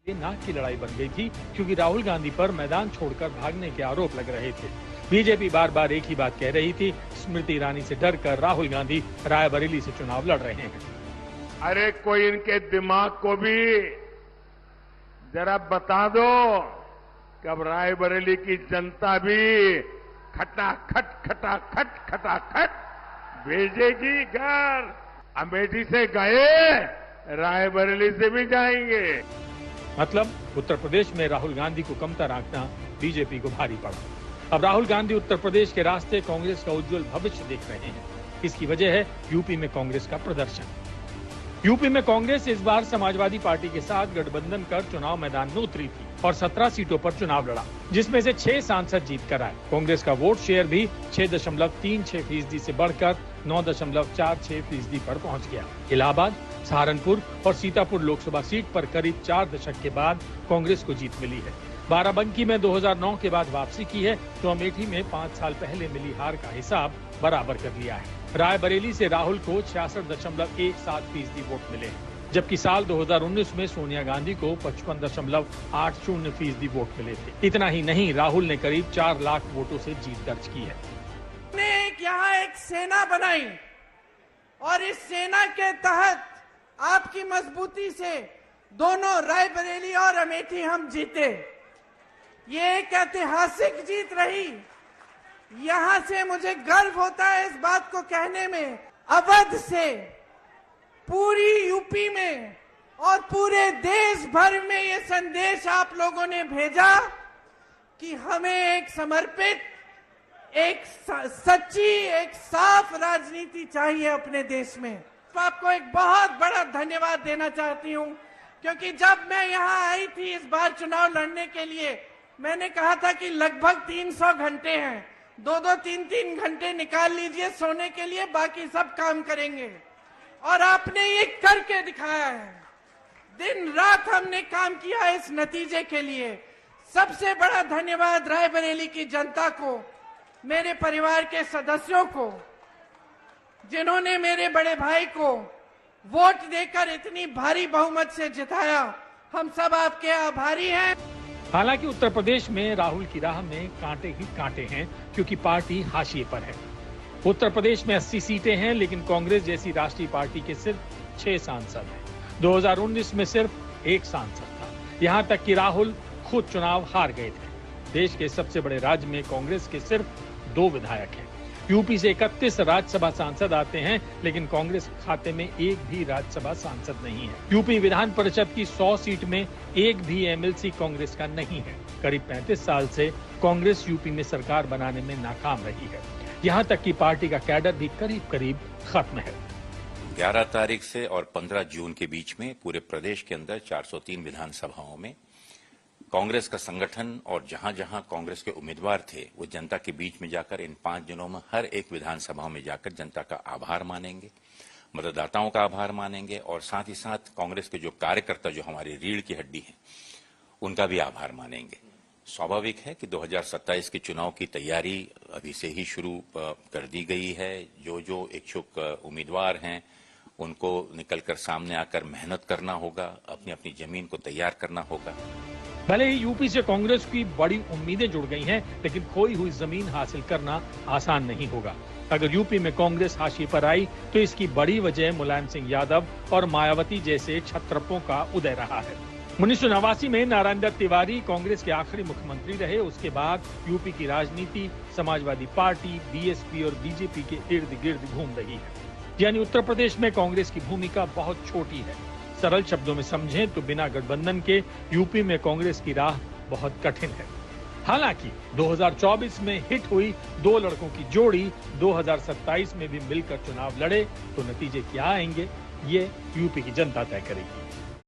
ये नाक की लड़ाई बन गई थी क्योंकि राहुल गांधी पर मैदान छोड़कर भागने के आरोप लग रहे थे। बीजेपी बार बार एक ही बात कह रही थी, स्मृति ईरानी से डरकर राहुल गांधी रायबरेली से चुनाव लड़ रहे हैं। अरे कोई इनके दिमाग को भी जरा बता दो कि अब रायबरेली की जनता भी खटाखट खटाखट खटाखट भेजेगी घर। अमेठी से गए, रायबरेली से भी जाएंगे। मतलब उत्तर प्रदेश में राहुल गांधी को कमतर आंकना बीजेपी को भारी पड़ा। अब राहुल गांधी उत्तर प्रदेश के रास्ते कांग्रेस का उज्जवल भविष्य देख रहे हैं। इसकी वजह है यूपी में कांग्रेस का प्रदर्शन। यूपी में कांग्रेस इस बार समाजवादी पार्टी के साथ गठबंधन कर चुनाव मैदान में उतरी थी और 17 सीटों पर चुनाव लड़ा, जिसमें से 6 सांसद जीत कर आए। कांग्रेस का वोट शेयर भी 6.36% से बढ़कर 9.46% पर पहुंच गया। इलाहाबाद, सहारनपुर और सीतापुर लोकसभा सीट पर करीब 4 दशक के बाद कांग्रेस को जीत मिली है। बाराबंकी में 2009 के बाद वापसी की है तो अमेठी में 5 साल पहले मिली हार का हिसाब बराबर कर लिया है। रायबरेली से राहुल को 66.17% वोट मिले हैं, जबकि साल 2019 में सोनिया गांधी को 55.80% वोट मिले थे। इतना ही नहीं, राहुल ने करीब 4 लाख वोटों से जीत दर्ज की है। यहाँ एक सेना बनाई और इस सेना के तहत आपकी मजबूती से दोनों रायबरेली और अमेठी हम जीते। ये एक ऐतिहासिक जीत रही। यहां से मुझे गर्व होता है इस बात को कहने में, अवध से पूरी यूपी में और पूरे देश भर में ये संदेश आप लोगों ने भेजा कि हमें एक समर्पित, एक सच्ची, एक साफ राजनीति चाहिए अपने देश में। तो आपको एक बहुत बड़ा धन्यवाद देना चाहती हूं, क्योंकि जब मैं यहां आई थी इस बार चुनाव लड़ने के लिए, मैंने कहा था कि लगभग 300 घंटे हैं, 2-2, 3-3 घंटे निकाल लीजिए सोने के लिए, बाकी सब काम करेंगे। और आपने ये करके दिखाया है। दिन रात हमने काम किया इस नतीजे के लिए। सबसे बड़ा धन्यवाद रायबरेली की जनता को, मेरे परिवार के सदस्यों को, जिन्होंने मेरे बड़े भाई को वोट देकर इतनी भारी बहुमत से जिताया। हम सब आपके आभारी हैं। हालांकि उत्तर प्रदेश में राहुल की राह में कांटे ही कांटे हैं, क्योंकि पार्टी हाशिए पर है। उत्तर प्रदेश में 80 सीटें हैं, लेकिन कांग्रेस जैसी राष्ट्रीय पार्टी के सिर्फ 6 सांसद हैं। 2019 में सिर्फ 1 सांसद था। यहां तक कि राहुल खुद चुनाव हार गए थे। देश के सबसे बड़े राज्य में कांग्रेस के सिर्फ 2 विधायक हैं। यूपी से 31 राज्यसभा सांसद आते हैं, लेकिन कांग्रेस खाते में एक भी राज्यसभा सांसद नहीं है। यूपी विधान परिषद की 100 सीट में एक भी एमएलसी कांग्रेस का नहीं है। करीब 35 साल से कांग्रेस यूपी में सरकार बनाने में नाकाम रही है। यहाँ तक कि पार्टी का कैडर भी करीब करीब खत्म है। 11 तारीख से और 15 जून के बीच में पूरे प्रदेश के अंदर 403 विधानसभाओं में कांग्रेस का संगठन और जहां जहां कांग्रेस के उम्मीदवार थे, वो जनता के बीच में जाकर इन 5 दिनों में हर एक विधानसभा में जाकर जनता का आभार मानेंगे, मतदाताओं का आभार मानेंगे और साथ ही साथ कांग्रेस के जो कार्यकर्ता, जो हमारी रीढ़ की हड्डी हैं, उनका भी आभार मानेंगे। स्वाभाविक है कि 2027 के चुनाव की तैयारी अभी से ही शुरू कर दी गई है। जो जो इच्छुक उम्मीदवार हैं, उनको निकलकर सामने आकर मेहनत करना होगा, अपनी अपनी जमीन को तैयार करना होगा। भले ही यूपी से कांग्रेस की बड़ी उम्मीदें जुड़ गई हैं, लेकिन खोई हुई जमीन हासिल करना आसान नहीं होगा। अगर यूपी में कांग्रेस हाशिए पर आई तो इसकी बड़ी वजह मुलायम सिंह यादव और मायावती जैसे क्षत्रपों का उदय रहा है। 1989 में नारायण दत्त तिवारी कांग्रेस के आखिरी मुख्यमंत्री रहे। उसके बाद यूपी की राजनीति समाजवादी पार्टी, बीएसपी और बीजेपी के इर्द गिर्द घूम रही है। यानी उत्तर प्रदेश में कांग्रेस की भूमिका बहुत छोटी है। सरल शब्दों में समझें तो बिना गठबंधन के यूपी में कांग्रेस की राह बहुत कठिन है। हालांकि 2024 में हिट हुई 2 लड़कों की जोड़ी 2027 में भी मिलकर चुनाव लड़े तो नतीजे क्या आएंगे, ये यूपी की जनता तय करेगी।